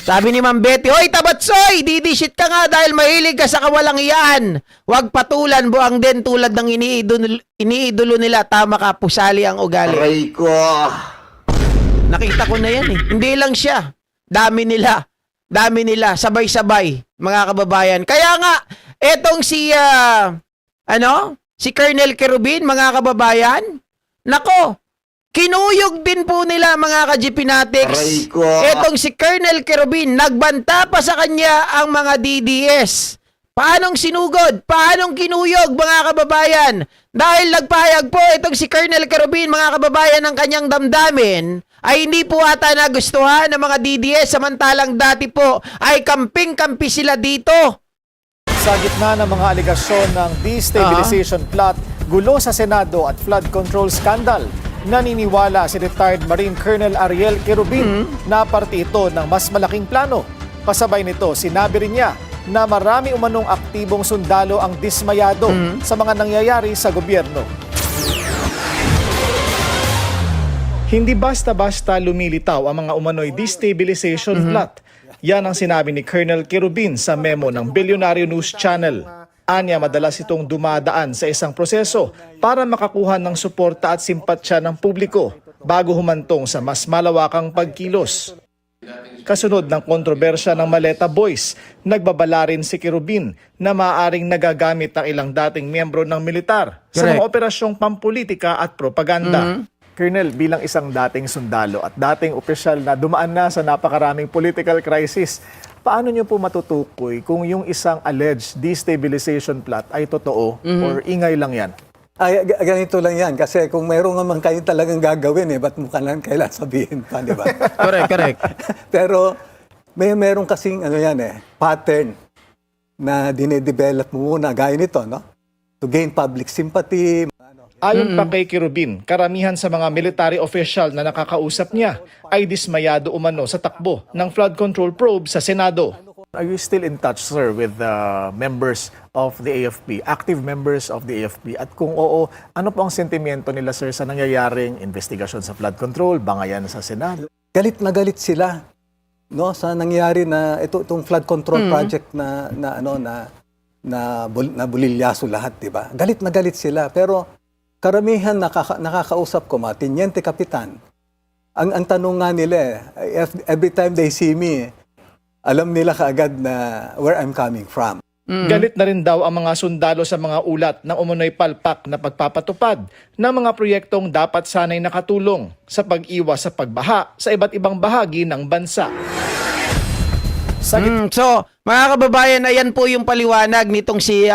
Sabi ni Ma'am Betty, "Hoy, Tabatsoy, didisit ka nga dahil mahilig ka sa kawalang-iyan. Huwag patulan, buang din tulad ng iniidolo nila. Tama ka, pusali ang ugali." Aray ko. Nakita ko na yan eh. Hindi lang siya. Dami nila. Dami nila. Sabay-sabay, mga kababayan. Kaya nga, etong si, si Colonel Kerubin, mga kababayan, nako, kinuyog din po nila mga ka-GPnatics. Aray ko. Etong si Colonel Kerubin, nagbanta pa sa kanya ang mga DDS. Paanong sinugod? Paanong kinuyog mga kababayan? Dahil nagpahayag po itong si Colonel Kerubin, mga kababayan, ng kanyang damdamin, ay hindi po ata nagustuhan ng mga DDS, samantalang dati po ay kamping-kampi sila dito. Sa gitna ng mga aligasyon ng destabilization plot, gulo sa Senado at flood control scandal, naniniwala si retired Marine Colonel Ariel Kerubin na parte ito ng mas malaking plano. Kasabay nito, sinabi rin niya na marami umanong aktibong sundalo ang dismayado sa mga nangyayari sa gobyerno. Hindi basta-basta lumilitaw ang mga umano'y destabilization plot. Yan ang sinabi ni Colonel Kerubin sa memo ng Billionaire News Channel. Anya, madalas itong dumadaan sa isang proseso para makakuha ng suporta at simpatsya ng publiko bago humantong sa mas malawakang pagkilos. Kasunod ng kontrobersya ng Maleta Boys, nagbabala rin si Kerubin na maaaring nagagamit ang ilang dating miyembro ng militar sa mga operasyong pampolitika at propaganda. Colonel, bilang isang dating sundalo at dating opisyal na dumaan na sa napakaraming political crisis, paano niyo po matutukoy kung yung isang alleged destabilization plot ay totoo or ingay lang yan? Ay, ganito lang yan. Kasi kung mayroon naman kayo talagang gagawin, ba't mo kailangan sabihin pa, di ba? Correct. Pero meron kasing pattern na dinedevelop mo muna, gaya nito, no? To gain public sympathy. Ayon pa kay Kerubin, karamihan sa mga military official na nakakausap niya ay dismayado umano sa takbo ng flood control probe sa Senado. Are you still in touch, sir, with the members of the AFP, active members of the AFP? At kung oo, ano po ang sentimiento nila, sir, sa nangyayaring investigasyon sa flood control, bangayan sa Senado? Galit na galit sila, no, sa nangyari na itong flood control project na bulilyaso lahat, di ba? Galit na galit sila, pero karamihan nakakausap ko, mga tenyente kapitan, ang tanong nga nila, every time they see me, alam nila kaagad na where I'm coming from. Galit na rin daw ang mga sundalo sa mga ulat ng umunoy palpak na pagpapatupad ng mga proyektong dapat sanay nakatulong sa pag-iwas sa pagbaha sa iba't ibang bahagi ng bansa. So, mga kababayan, ayan po yung paliwanag nitong si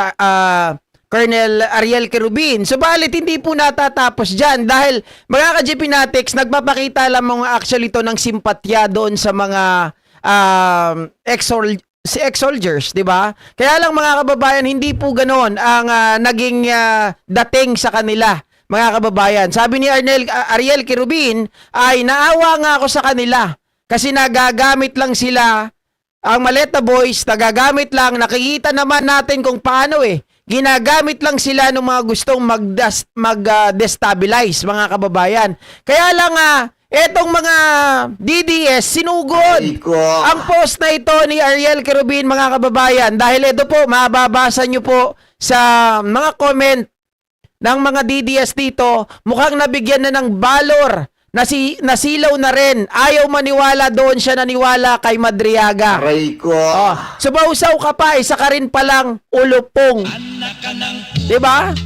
Colonel Ariel Kerubin. Subalit, hindi po natatapos dyan dahil mga ka-GPnatics, nagpapakita lamang actually to ng simpatya doon sa mga ex-soldiers, di ba? Kaya lang mga kababayan, hindi po ganoon ang naging dating sa kanila, mga kababayan. Sabi ni Ariel Kerubin, ay naawa nga ako sa kanila kasi nagagamit lang sila, ang Maleta Boys, nagagamit lang, nakikita naman natin kung paano ginagamit lang sila ng mga gustong mag-destabilize, mga kababayan. Kaya lang etong mga DDS, sinugod ang post na ito ni Ariel Kerubin, mga kababayan. Dahil ito po, mababasa nyo po sa mga comment ng mga DDS dito, mukhang nabigyan na ng valor. Nasilaw na rin. Ayaw maniwala doon siya naniwala kay Madriaga. Aray ko. Subaw-saw ka pa, isa ka rin palang ulupong. Diba?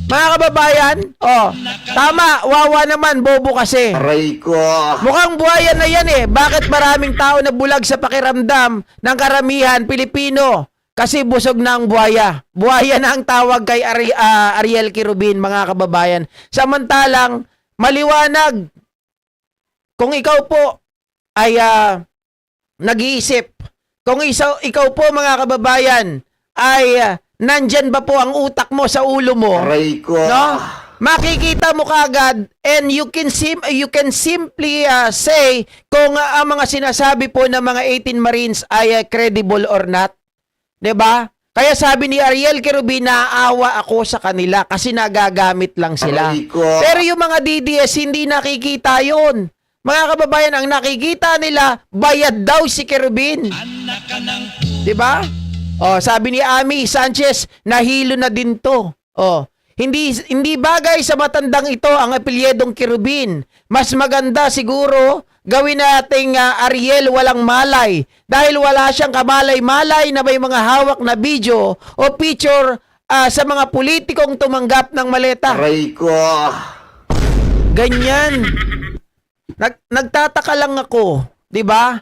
Mga kababayan, tama, wawa naman, bobo kasi. Aray ko. Mukhang buhaya na yan Bakit maraming tao na bulag sa pakiramdam ng karamihan Pilipino? Kasi busog na ang buhaya. Buhaya na ang tawag kay Ariel Kerubin, mga kababayan. Samantalang, maliwanag, kung ikaw po ay nag-iisip, kung ikaw po mga kababayan ay nandyan ba po ang utak mo sa ulo mo, Aray ko. no? Makikita mo kaagad and you can simply say kung ang mga sinasabi po ng mga 18 Marines ay credible or not. 'Di ba? Kaya sabi ni Ariel Kerubin, naawa ako sa kanila kasi nagagamit lang sila. Aray ko. Pero yung mga DDS, hindi nakikita yun. Mga kababayan, ang nakikita nila, bayad daw si Kerubin. Di ba? Oh, sabi ni Ami Sanchez, nahilo na din to. Oh, hindi bagay sa matandang ito ang apelyedong Kerubin. Mas maganda siguro gawin nating Ariel walang malay dahil wala siyang kamalay-malay na may mga hawak na video o picture sa mga politikong tumanggap ng maleta. Aray ko. Ganyan. Nagtataka lang ako, 'di ba?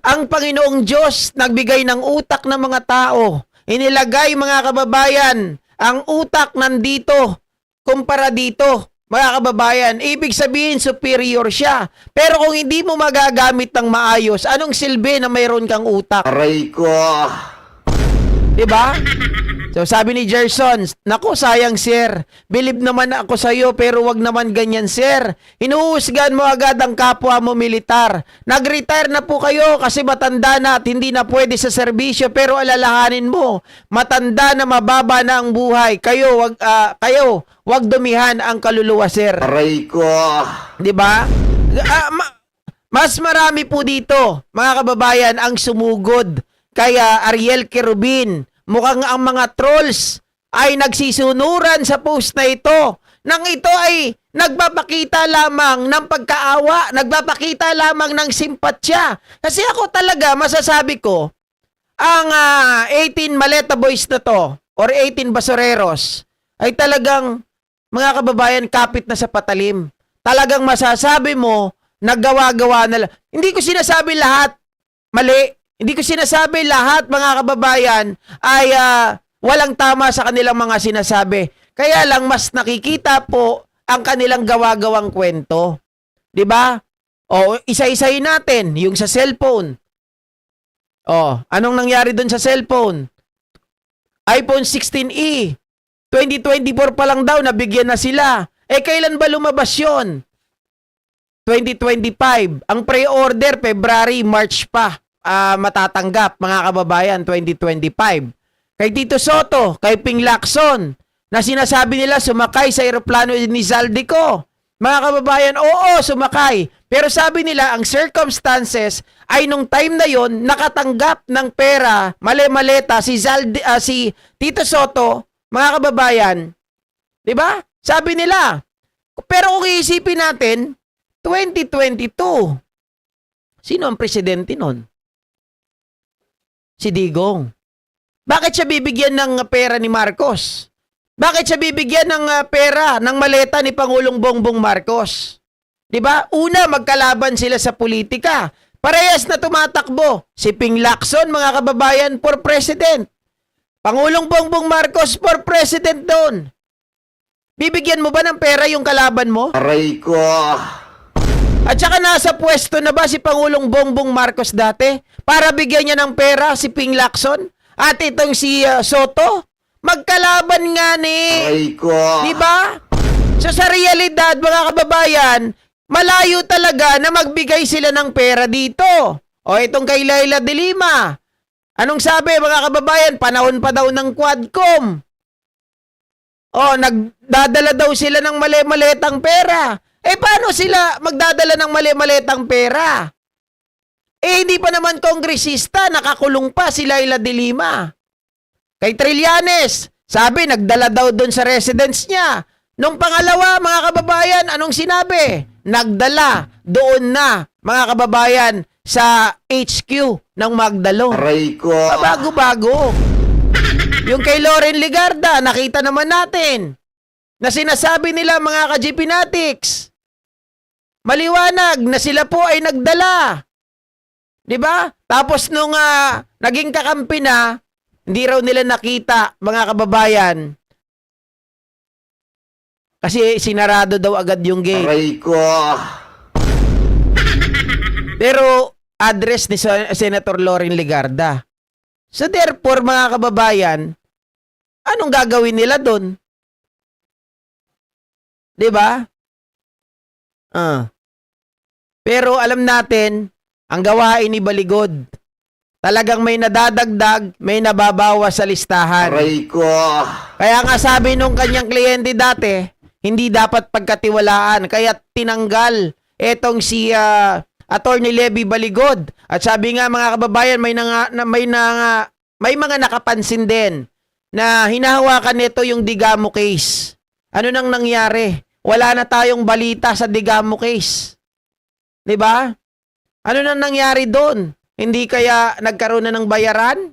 Ang Panginoong Diyos nagbigay ng utak ng mga tao. Inilagay, mga kababayan, ang utak nandito kumpara dito. Mga kababayan, ibig sabihin superior siya. Pero kung hindi mo magagamit ng maayos, anong silbi na mayroon kang utak? Aray ko. Diba? So sabi ni Gerson, naku sayang sir, believe naman ako sa iyo pero wag naman ganyan sir. Hinuhusgan mo agad ang kapwa mo militar. Nag-retire na po kayo kasi matanda na at hindi na pwede sa serbisyo pero alalahanin mo, matanda na mababa na ang buhay. Kayo wag dumihan ang kaluluwa sir. Aray ko. Diba? Mas marami po dito, mga kababayan, ang sumugod kaya Ariel Kerubin. Mukhang ang mga trolls ay nagsisunuran sa post na ito. Nang ito ay nagpapakita lamang ng pagkaawa, nagpapakita lamang ng simpatsya. Kasi ako talaga, masasabi ko, ang 18 Maleta Boys na to, or 18 Basureros, ay talagang, mga kababayan, kapit na sa patalim. Talagang masasabi mo, naggawa-gawa na lang. Hindi ko sinasabi lahat mali. Hindi ko sinasabi lahat, mga kababayan, ay walang tama sa kanilang mga sinasabi. Kaya lang mas nakikita po ang kanilang gawa-gawang kwento. 'Di ba? O isa-isahin natin yung sa cellphone. O, anong nangyari doon sa cellphone? iPhone 16e. 2024 pa lang daw nabigyan na sila. Eh kailan ba lumabas 'yon? 2025. Ang pre-order February, March pa. Matatanggap, mga kababayan, 2025. Kay Tito Soto, kay Ping Lacson, na sinasabi nila sumakay sa eroplano ni Zaldico. Mga kababayan, oo, sumakay. Pero sabi nila, ang circumstances ay nung time na yon nakatanggap ng pera, mali-maleta, si Tito Soto, mga kababayan. 'Di ba? Sabi nila. Pero kung iisipin natin, 2022, sino ang presidente nun? Si Digong. Bakit siya bibigyan ng pera ni Marcos? Bakit siya bibigyan ng pera ng maleta ni Pangulong Bongbong Marcos? 'Di ba? Una, magkalaban sila sa politika. Parehas na tumatakbo. Si Ping Lacson, mga kababayan, for president. Pangulong Bongbong Marcos for president doon. Bibigyan mo ba ng pera yung kalaban mo? Aray ko. At saka nasa pwesto na ba si Pangulong Bongbong Marcos dati para bigyan niya ng pera si Ping Lacson? At itong si Soto? Magkalaban nga ni. Aray ko. Diba? So sa realidad, mga kababayan, malayo talaga na magbigay sila ng pera dito. O itong kay Laila de Lima. Anong sabi, mga kababayan? Panahon pa daw ng Quadcom. O nagdadala daw sila ng mali-maletang pera. Eh, paano sila magdadala ng mali-maletang pera? Eh, hindi pa naman kongresista, nakakulong pa si Laila de Lima. Kay Trillanes, sabi, nagdala daw doon sa residence niya. Nung pangalawa, mga kababayan, anong sinabi? Nagdala doon na, mga kababayan, sa HQ ng Magdalo. Aray ko. Bago-bago. Yung kay Loren Legarda, nakita naman natin na sinasabi nila, mga ka-GP Natics, maliwanag na sila po ay nagdala. 'Di ba? Tapos nung naging kakampi na, hindi raw nila nakita, mga kababayan. Kasi sinarado daw agad yung gate. Aray ko. Pero address ni Senator Loren Legarda. So therefore, mga kababayan, anong gagawin nila doon? 'Di ba? Pero alam natin, ang gawain ni Baligod, talagang may nadadagdag, may nababawas sa listahan. Aray ko. Kaya nga sabi nung kanyang kliyente dati, hindi dapat pagkatiwalaan, kaya tinanggal etong si Attorney Levy Baligod. At sabi nga mga kababayan, may mga nakapansin din na hinahawakan nito yung Digamo case. Ano nang nangyari? Wala na tayong balita sa Digamo case. 'Di ba? Ano nang nangyari doon? Hindi kaya nagkaroon na ng bayaran?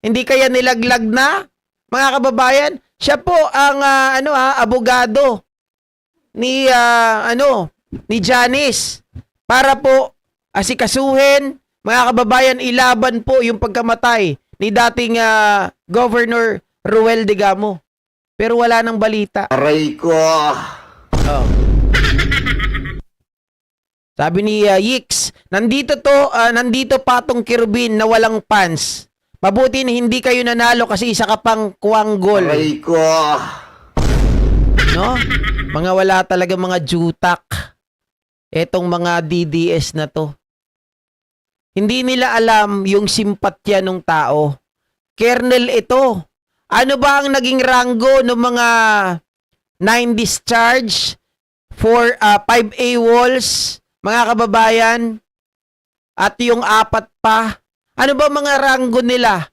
Hindi kaya nilaglag na? Mga kababayan, siya po ang abogado ni ni Janice para po asikasuhin, mga kababayan, ilaban po yung pagkamatay ni dating Governor Ruel Digamo. Pero wala nang balita. Aray ko. Oh. Sabi ni Yix, nandito patong Kirubin na walang pants. Mabuti na hindi kayo nanalo kasi isa ka pang kuwanggol. Aray ko. No? Mga wala talaga mga jutak. Etong mga DDS na to. Hindi nila alam yung simpatya ng tao. Kernel ito. Ano ba ang naging ranggo ng mga 9 discharge, 5 AWOLs, mga kababayan, at yung 4 pa? Ano ba mga ranggo nila?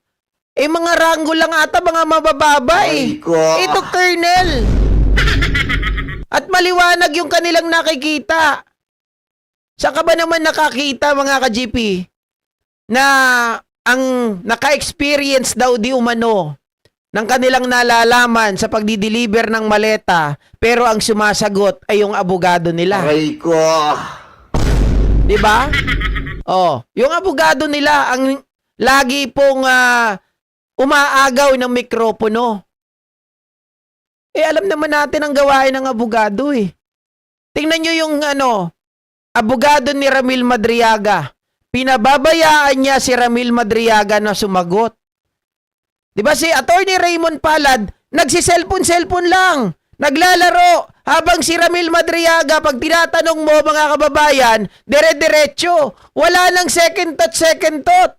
Mga ranggo lang ata, mga mabababa eh. Aray ko. Ito, Colonel. At maliwanag yung kanilang nakikita. Saan ka ba naman nakakita, mga ka-GP, na ang naka-experience daw di umano ng kanilang nalalaman sa pagdi-deliver ng maleta, pero ang sumasagot ay yung abogado nila. Aray ko. Di ba? Oh, yung abogado nila ang lagi pong umaagaw ng mikropono. Alam naman natin ang gawain ng abogado eh. Tingnan nyo yung abogado ni Ramil Madriaga. Pinababayaan niya si Ramil Madriaga na sumagot. Di ba si Attorney Raymond Palad, nagsi-cellphone lang, naglalaro, habang si Ramil Madriaga, pag tinatanong mo mga kababayan, dire-diretso, wala nang second thought.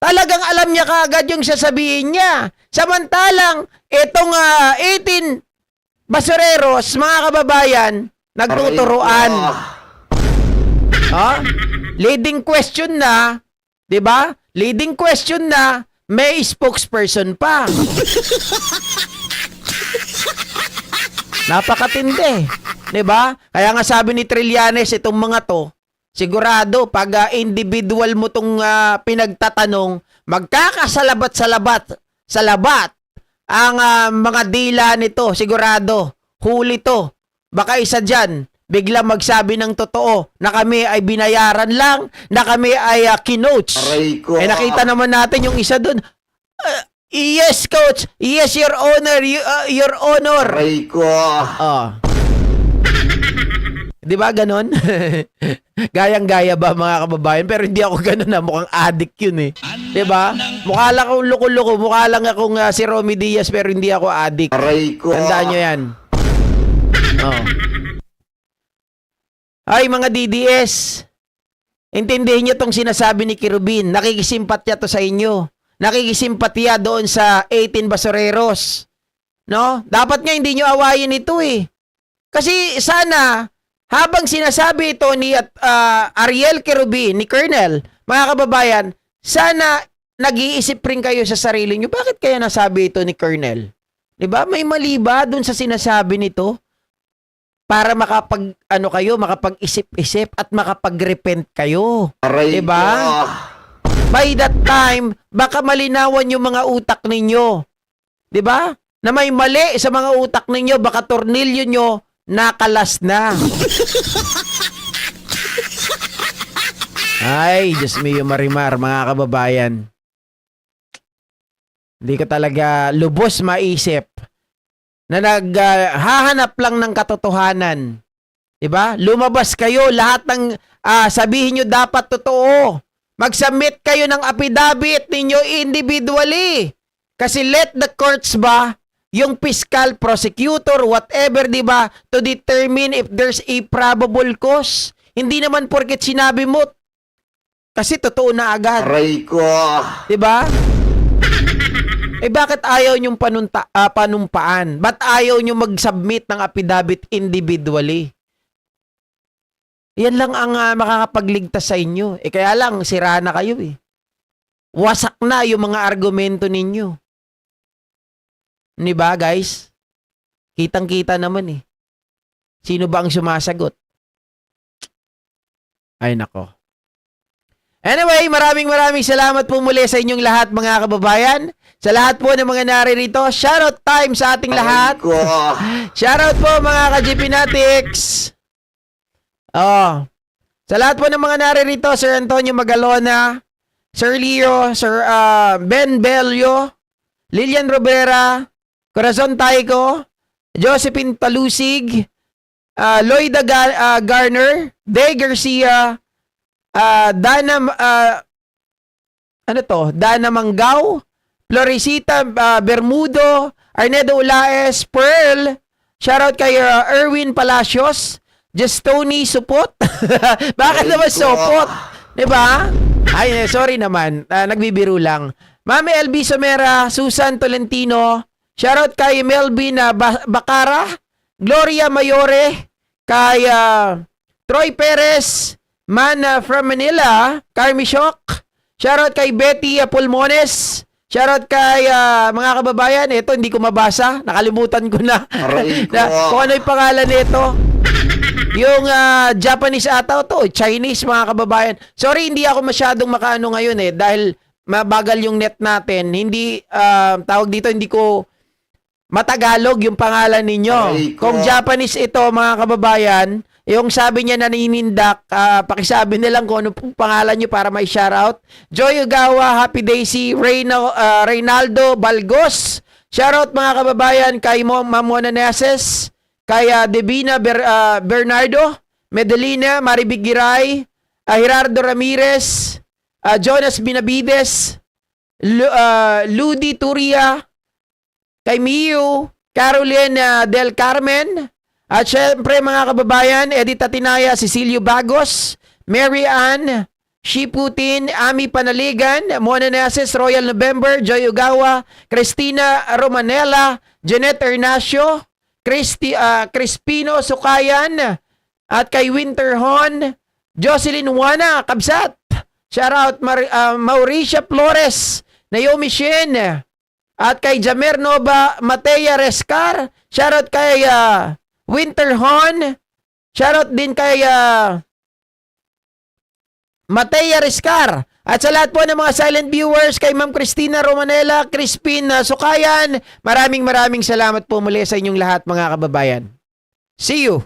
Talagang alam niya kaagad yung sasabihin niya. Samantalang, itong 18 basureros, mga kababayan, nagtuturuan. Leading question na, 'di ba? Leading question na, may spokesperson pa. Napakatindi, 'di ba? Kaya nga sabi ni Trillanes, itong mga 'to, sigurado pag individual mo tong pinagtatanong, magkakasalabat sa labat ang mga dila nito, sigurado. Huli 'to. Baka isa diyan bigla magsabi ng totoo na kami ay binayaran lang, na kami ay kinoach. Aray ko. Nakita naman natin yung isa doon. Yes, coach. Yes, your honor. Your honor. Aray ko. Di ba ganon? Gayang-gaya ba mga kababayan? Pero hindi ako ganon na. Mukhang addict yun eh. Di ba? Mukha lang akong loko-loko. Mukha lang akong si Romy Diaz pero hindi ako addict. Aray ko. Tandaan nyo yan. Ay, mga DDS, intindihin nyo tong sinasabi ni Kirubin. Nakikisimpatya to sa inyo. Nakikisimpatya doon sa 18 basureros. No? Dapat nga hindi nyo awayin ito eh. Kasi sana, habang sinasabi ito ni Ariel Kirubin, ni Colonel, mga kababayan, sana nag-iisip rin kayo sa sarili nyo. Bakit kaya nasabi ito ni Colonel? Diba? May mali ba doon sa sinasabi nito? Para makapag-isip-isip at makapag-repent kayo. Aray diba? ko. By that time, baka malinawan yung mga utak ninyo. Diba? Na may mali sa mga utak ninyo, baka tornilyo nyo nakalas na. Ay, Diyos mio Marimar, mga kababayan. Hindi ko talaga lubos maisip na naghahanap lang ng katotohanan. Diba? Lumabas kayo, lahat ng sabihin nyo dapat totoo. Mag-submit kayo ng affidavit ninyo individually. Kasi let the courts ba, yung fiscal, prosecutor, whatever, diba, to determine if there's a probable cause. Hindi naman porket sinabi mo, kasi totoo na agad. Aray ko. Diba? Bakit ayaw nyong panumpaan? Ba't ayaw nyong mag-submit ng affidavit individually? Yan lang ang makakapagligtas sa inyo. Kaya lang, sira na kayo eh. Wasak na yung mga argumento ninyo. Di ba, guys? Kitang-kita naman eh. Sino ba ang sumasagot? Ay, nako. Anyway, maraming salamat po muli sa inyong lahat, mga kababayan. Sa lahat po ng mga naririto, shoutout time sa ating lahat. Shoutout po mga ka-GPnatics. Oh. Sa lahat po ng mga naririto, Sir Antonio Magalona, Sir Leo, Sir Ben Belio, Lilian Robera, Corazon Taico, Josephine Talusig, Loida Garner, Day Garcia, Dana Dana Manggao, Florecita Bermudo, Arnedo Ulaes, Pearl, shoutout kay Erwin Palacios, Justoni Supot. Bakit naman Supot? Diba? Ay, sorry naman. Nagbibiro lang. Mami LB Somera, Susan Tolentino, shoutout kay Melvin Bacara, Gloria Mayore, kay Troy Perez, Man from Manila, Carmi Shock, shoutout kay Betty Pulmones, shoutout kay mga kababayan, ito hindi ko mabasa, nakalimutan ko na, kung ano yung pangalan nito. Yung Japanese ata to, Chinese mga kababayan. Sorry, hindi ako masyadong makaano ngayon dahil mabagal yung net natin. Hindi, tawag dito, hindi ko matagalog yung pangalan ninyo. Kung Japanese ito mga kababayan, yung sabi niya naninindak, pakisabi nilang kung ano pong pangalan nyo para may shoutout. Joy Ugawa, Happy Daisy, Reynaldo Balgos. Shoutout mga kababayan kay Mamona Neses, kay Devina Bernardo, Medelina, Maribig Giray, Gerardo Ramirez, Jonas Binabides, Ludi Turia, kay Miu, Caroline Del Carmen, at syempre mga kababayan, Edith Atinaya, Cecilio Bagos, Mary Ann, Shiputin, Ami Panaligan, Mona Neses, Royal November, Joy Ugawa, Christina Romanela, Jeanette Ernacio, Crispino Sukayan, at kay Winter Hon, Jocelyn Juana, Kabsat, shoutout Mauricia Flores, Naomi Shin, at kay Jamer Nova, Matea Rescar, shoutout kay Winter Hon, shoutout din kay Matea Rescar. At sa lahat po ng mga silent viewers, kay Ma'am Cristina Romanela, Crispin Sukayan, maraming salamat po muli sa inyong lahat mga kababayan. See you!